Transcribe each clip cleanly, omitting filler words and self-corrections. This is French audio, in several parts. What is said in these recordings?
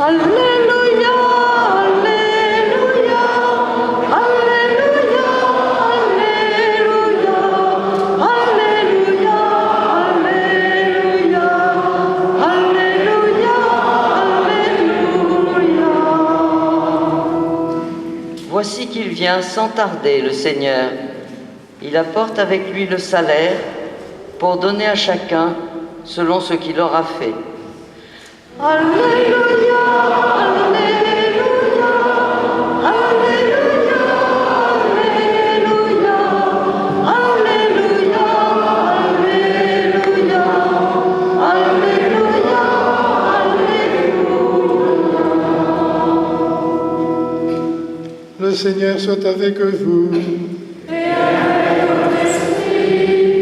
Alléluia, Alléluia, Alléluia, Alléluia, Alléluia, Alléluia, Alléluia, Alléluia. Voici qu'il vient sans tarder, le Seigneur. Il apporte avec lui le salaire pour donner à chacun selon ce qu'il aura fait. Alléluia, Alléluia, Alléluia, Alléluia, Alléluia, Alléluia, Alléluia. Le Seigneur soit avec vous.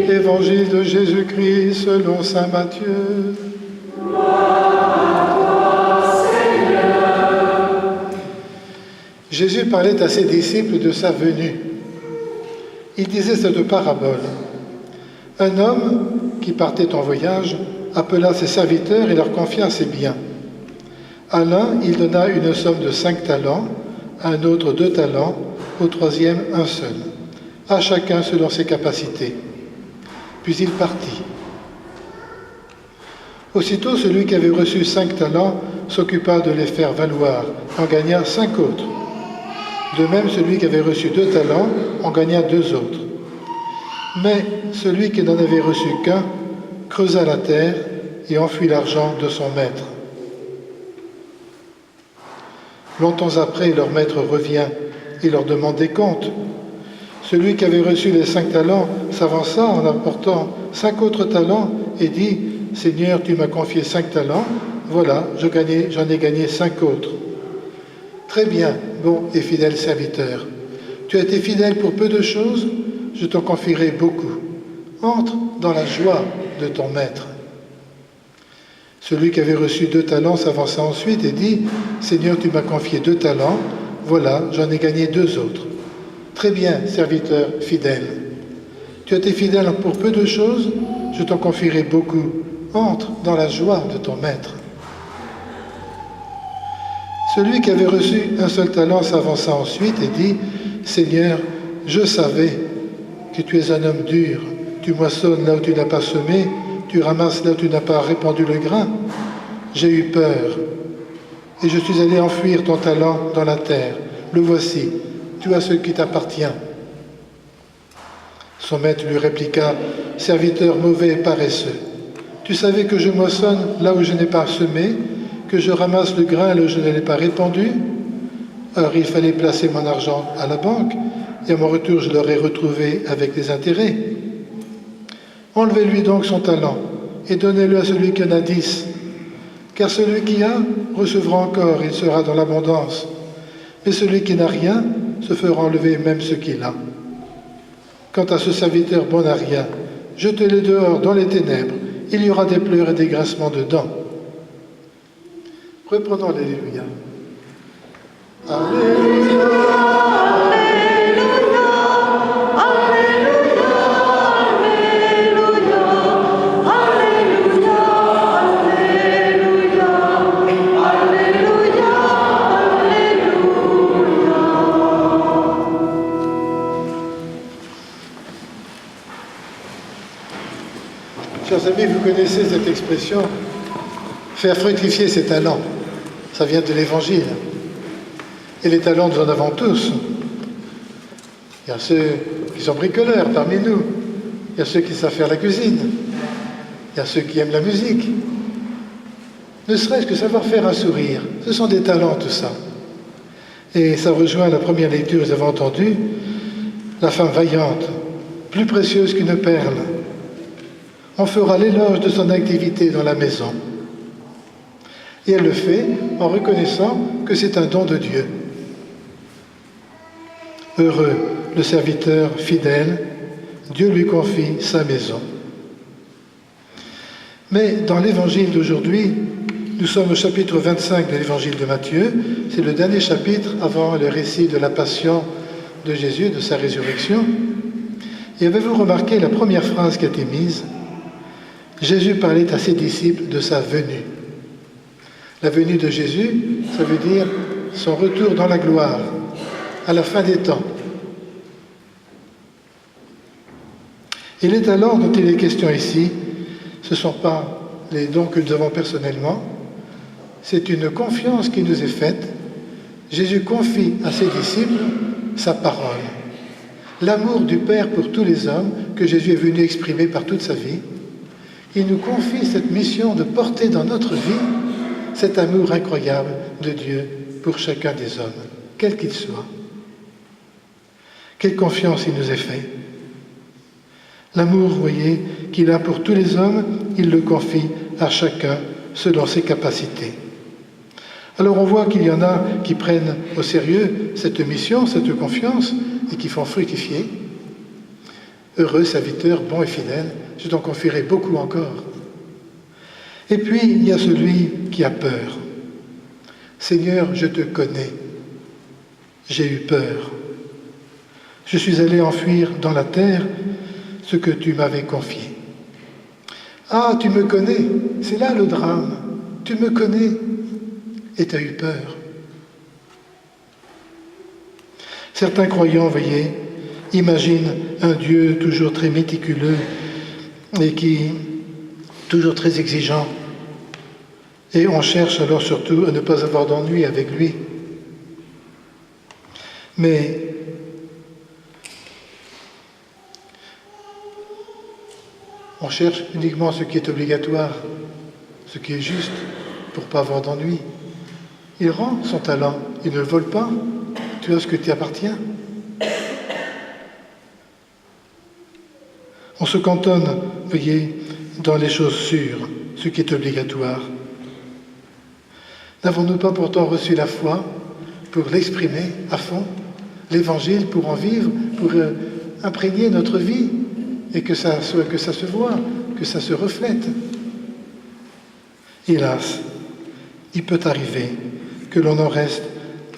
Évangile de Jésus-Christ selon saint Matthieu. Jésus parlait à ses disciples de sa venue. Il disait cette parabole. Un homme qui partait en voyage appela ses serviteurs et leur confia ses biens. À l'un, il donna une somme de 5 talents, à un autre 2 talents, au troisième un seul, à chacun selon ses capacités. Puis il partit. Aussitôt, celui qui avait reçu 5 talents s'occupa de les faire valoir, en gagna 5 autres. De même, celui qui avait reçu 2 talents en gagna 2 autres. Mais celui qui n'en avait reçu qu'un creusa la terre et enfuit l'argent de son maître. Longtemps après, leur maître revient et leur demande des comptes. Celui qui avait reçu les 5 talents s'avança en apportant 5 autres talents et dit « Seigneur, tu m'as confié 5 talents, voilà, j'en ai gagné 5 autres. » Très bien, bon et fidèle serviteur. Tu as été fidèle pour peu de choses, je t'en confierai beaucoup. Entre dans la joie de ton maître. Celui qui avait reçu 2 talents s'avança ensuite et dit « Seigneur, tu m'as confié 2 talents, voilà, j'en ai gagné 2 autres. » Très bien, serviteur fidèle. Tu as été fidèle pour peu de choses, je t'en confierai beaucoup. Entre dans la joie de ton maître. Celui qui avait reçu un seul talent s'avança ensuite et dit « Seigneur, je savais que tu es un homme dur. Tu moissonnes là où tu n'as pas semé, tu ramasses là où tu n'as pas répandu le grain. J'ai eu peur et je suis allé enfouir ton talent dans la terre. Le voici, tu as ce qui t'appartient. » Son maître lui répliqua « Serviteur mauvais et paresseux, tu savais que je moissonne là où je n'ai pas semé, que je ramasse le grain là où je ne l'ai pas répandu. Alors il fallait placer mon argent à la banque, et à mon retour je l'aurais retrouvé avec des intérêts. Enlevez-lui donc son talent, et donnez-le à celui qui en a 10. Car celui qui a recevra encore, il sera dans l'abondance. Mais celui qui n'a rien se fera enlever même ce qu'il a. Quant à ce serviteur bon à rien, jetez-le dehors dans les ténèbres, il y aura des pleurs et des grincements de dents. Reprenons l'Alléluia. Alléluia. Chers amis, vous connaissez cette expression, faire fructifier ses talents. Ça vient de l'Évangile. Et les talents, nous en avons tous. Il y a ceux qui sont bricoleurs parmi nous. Il y a ceux qui savent faire la cuisine. Il y a ceux qui aiment la musique. Ne serait-ce que savoir faire un sourire. Ce sont des talents, tout ça. Et ça rejoint la première lecture, vous avez entendu, la femme vaillante, plus précieuse qu'une perle. On fera l'éloge de son activité dans la maison. Et elle le fait en reconnaissant que c'est un don de Dieu. Heureux le serviteur fidèle, Dieu lui confie sa maison. Mais dans l'évangile d'aujourd'hui, nous sommes au chapitre 25 de l'évangile de Matthieu. C'est le dernier chapitre avant le récit de la passion de Jésus, de sa résurrection. Et avez-vous remarqué la première phrase qui a été mise ? Jésus parlait à ses disciples de sa venue. La venue de Jésus, ça veut dire son retour dans la gloire, à la fin des temps. Et les talents dont il est question ici, ce ne sont pas les dons que nous avons personnellement, c'est une confiance qui nous est faite. Jésus confie à ses disciples sa parole. L'amour du Père pour tous les hommes que Jésus est venu exprimer par toute sa vie. Il nous confie cette mission de porter dans notre vie cet amour incroyable de Dieu pour chacun des hommes, quel qu'il soit. Quelle confiance il nous est fait. L'amour, vous voyez, qu'il a pour tous les hommes, il le confie à chacun selon ses capacités. Alors on voit qu'il y en a qui prennent au sérieux cette mission, cette confiance, et qui font fructifier. Heureux serviteurs, bons et fidèles, je t'en confierai beaucoup encore. Et puis, il y a celui qui a peur. Seigneur, je te connais. J'ai eu peur. Je suis allé enfuir dans la terre ce que tu m'avais confié. Ah, tu me connais, c'est là le drame. Tu me connais et tu as eu peur. Certains croyants, voyez, imaginent un Dieu toujours très méticuleux et qui toujours très exigeant. Et on cherche alors surtout à ne pas avoir d'ennui avec lui. Mais on cherche uniquement ce qui est obligatoire, ce qui est juste, pour ne pas avoir d'ennui. Il rend son talent, il ne le vole pas, tu as ce que tu appartiens. On se cantonne, voyez, dans les choses sûres, ce qui est obligatoire. N'avons-nous pas pourtant reçu la foi pour l'exprimer à fond, l'Évangile pour en vivre, pour imprégner notre vie et que ça se voit, que ça se reflète? Hélas, il peut arriver que l'on en reste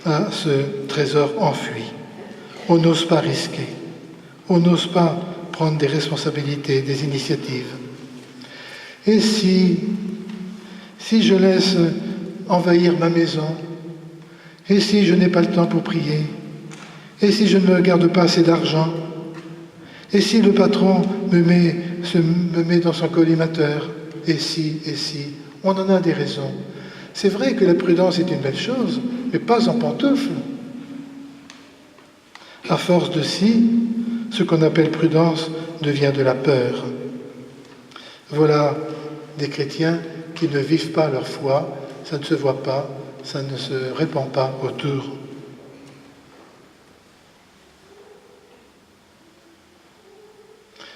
à ce trésor enfui. On n'ose pas risquer, on n'ose pas prendre des responsabilités, des initiatives. Et si je laisse envahir ma maison, et si je n'ai pas le temps pour prier, et si je ne me garde pas assez d'argent, et si le patron me met dans son collimateur, et si, on en a des raisons. C'est vrai que la prudence est une belle chose, mais pas en pantoufles. À force de si, ce qu'on appelle prudence devient de la peur. Voilà des chrétiens qui ne vivent pas leur foi, ça ne se voit pas, ça ne se répand pas autour.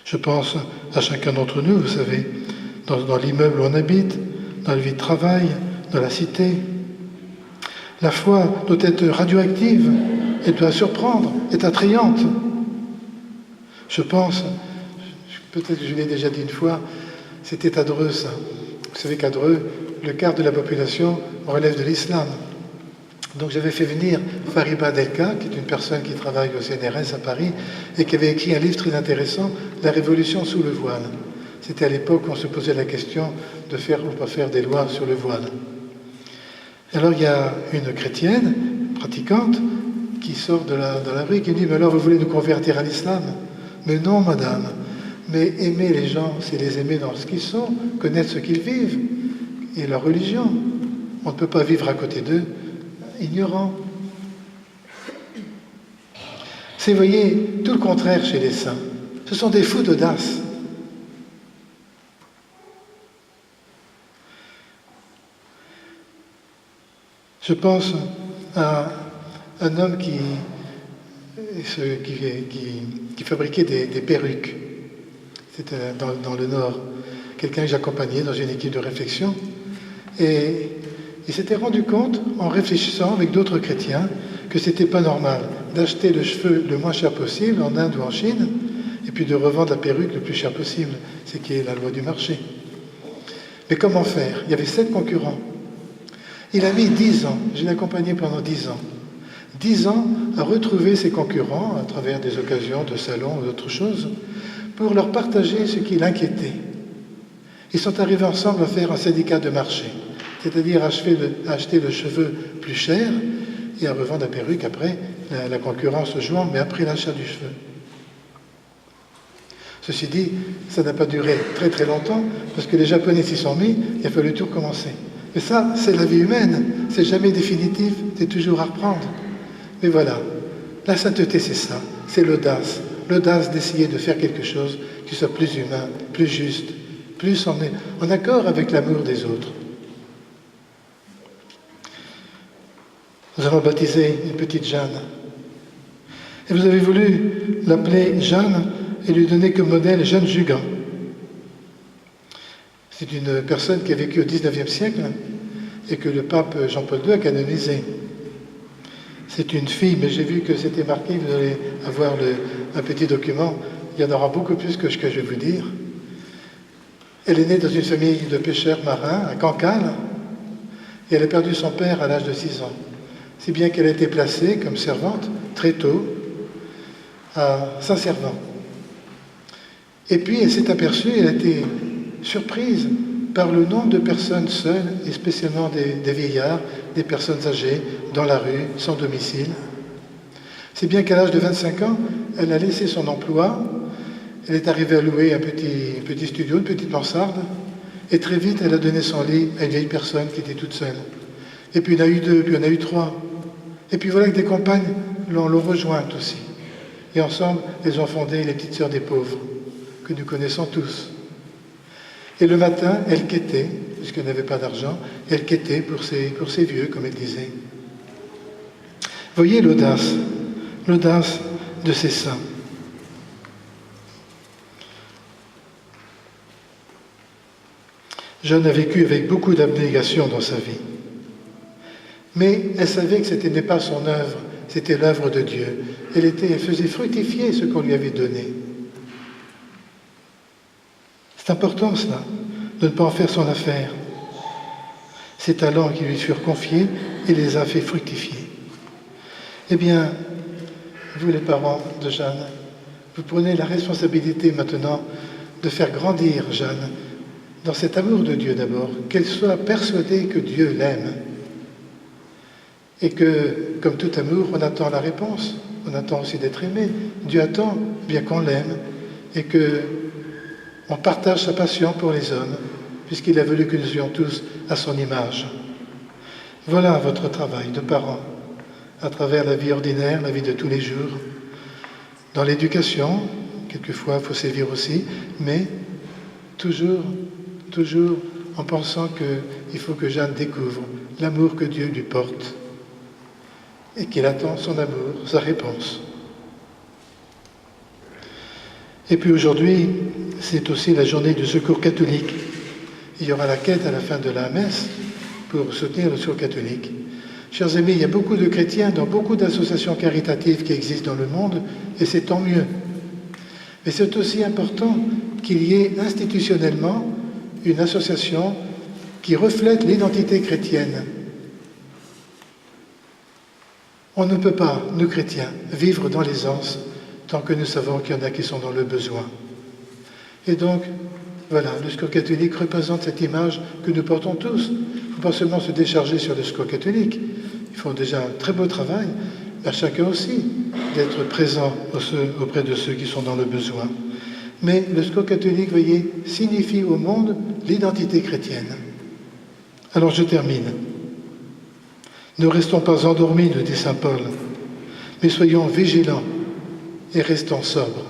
Je pense à chacun d'entre nous, vous savez, dans l'immeuble où on habite, dans le lieu de travail, dans la cité. La foi doit être radioactive, elle doit surprendre, est attrayante. Je pense, peut-être que je l'ai déjà dit une fois, c'était à Dreux, ça. Vous savez qu'à Dreux, le quart de la population relève de l'islam. Donc j'avais fait venir Fariba Delka, qui est une personne qui travaille au CNRS à Paris, et qui avait écrit un livre très intéressant, La Révolution sous le voile. C'était à l'époque où on se posait la question de faire ou pas faire des lois sur le voile. Alors il y a une chrétienne, pratiquante, qui sort de la rue, qui dit « Mais alors vous voulez nous convertir à l'islam ?» Mais non, madame, mais aimer les gens, c'est les aimer dans ce qu'ils sont, connaître ce qu'ils vivent, et leur religion. On ne peut pas vivre à côté d'eux, ignorant. C'est, vous voyez, tout le contraire chez les saints. Ce sont des fous d'audace. Je pense à un homme qui fabriquait des perruques. C'était dans le Nord. Quelqu'un que j'accompagnais dans une équipe de réflexion. Et il s'était rendu compte, en réfléchissant avec d'autres chrétiens, que c'était pas normal d'acheter le cheveu le moins cher possible en Inde ou en Chine, et puis de revendre la perruque le plus cher possible, ce qui est la loi du marché. Mais comment faire? Il y avait 7 concurrents. Il a mis 10 ans, je l'ai accompagné pendant 10 ans. 10 ans à retrouver ses concurrents à travers des occasions de salons ou d'autres choses, pour leur partager ce qui l'inquiétait. Ils sont arrivés ensemble à faire un syndicat de marché, c'est-à-dire acheter le cheveu plus cher et à revendre la perruque après, la concurrence jouant, mais après l'achat du cheveu. Ceci dit, ça n'a pas duré très très longtemps, parce que les Japonais s'y sont mis, il a fallu tout recommencer. Mais ça, c'est la vie humaine, c'est jamais définitif, c'est toujours à reprendre. Mais voilà, la sainteté c'est ça, c'est l'audace d'essayer de faire quelque chose qui soit plus humain, plus juste, plus en accord avec l'amour des autres. Nous allons baptiser une petite Jeanne. Et vous avez voulu l'appeler Jeanne et lui donner comme modèle Jeanne Jugan. C'est une personne qui a vécu au XIXe siècle et que le pape Jean-Paul II a canonisé. C'est une fille, mais j'ai vu que c'était marqué, vous allez avoir un petit document, il y en aura beaucoup plus que ce que je vais vous dire. Elle est née dans une famille de pêcheurs marins à Cancale et elle a perdu son père à l'âge de 6 ans. Si bien qu'elle a été placée comme servante très tôt à Saint-Servant. Et puis elle s'est aperçue, elle a été surprise par le nombre de personnes seules, et spécialement des vieillards, des personnes âgées, dans la rue, sans domicile. C'est bien qu'à l'âge de 25 ans, elle a laissé son emploi, elle est arrivée à louer un petit studio, une petite mansarde, et très vite elle a donné son lit à une vieille personne qui était toute seule. Et puis il y en a eu 2, puis il y en a eu 3. Et puis voilà que des compagnes l'ont rejointe aussi. Et ensemble, elles ont fondé les Petites Sœurs des Pauvres, que nous connaissons tous. Et le matin, elle quêtait, puisqu'elle n'avait pas d'argent, elle quêtait pour ses vieux, comme elle disait. Voyez l'audace de ces saints. Jeanne a vécu avec beaucoup d'abnégation dans sa vie. Mais elle savait que ce n'était pas son œuvre, c'était l'œuvre de Dieu. Elle faisait fructifier ce qu'on lui avait donné. C'est important cela, de ne pas en faire son affaire. Ses talents qui lui furent confiés, il les a fait fructifier. Eh bien, vous les parents de Jeanne, vous prenez la responsabilité maintenant de faire grandir Jeanne dans cet amour de Dieu d'abord, qu'elle soit persuadée que Dieu l'aime. Et que, comme tout amour, on attend la réponse, on attend aussi d'être aimé. Dieu attend bien qu'on l'aime et que on partage sa passion pour les hommes, puisqu'il a voulu que nous soyons tous à son image. Voilà votre travail de parents, à travers la vie ordinaire, la vie de tous les jours. Dans l'éducation, quelquefois il faut sévir aussi, mais toujours en pensant qu'il faut que Jeanne découvre l'amour que Dieu lui porte et qu'il attend son amour, sa réponse. Et puis aujourd'hui, c'est aussi la journée du secours catholique. Il y aura la quête à la fin de la messe pour soutenir le secours catholique. Chers amis, il y a beaucoup de chrétiens dans beaucoup d'associations caritatives qui existent dans le monde, et c'est tant mieux. Mais c'est aussi important qu'il y ait institutionnellement une association qui reflète l'identité chrétienne. On ne peut pas, nous chrétiens, vivre dans l'aisance tant que nous savons qu'il y en a qui sont dans le besoin. Et donc, voilà, le secours catholique représente cette image que nous portons tous. Il ne faut pas seulement se décharger sur le secours catholique. Il faut déjà un très beau travail, à chacun aussi, d'être présent auprès de ceux qui sont dans le besoin. Mais le secours catholique, voyez, signifie au monde l'identité chrétienne. Alors je termine. Ne restons pas endormis, nous dit saint Paul, mais soyons vigilants et restons sobres.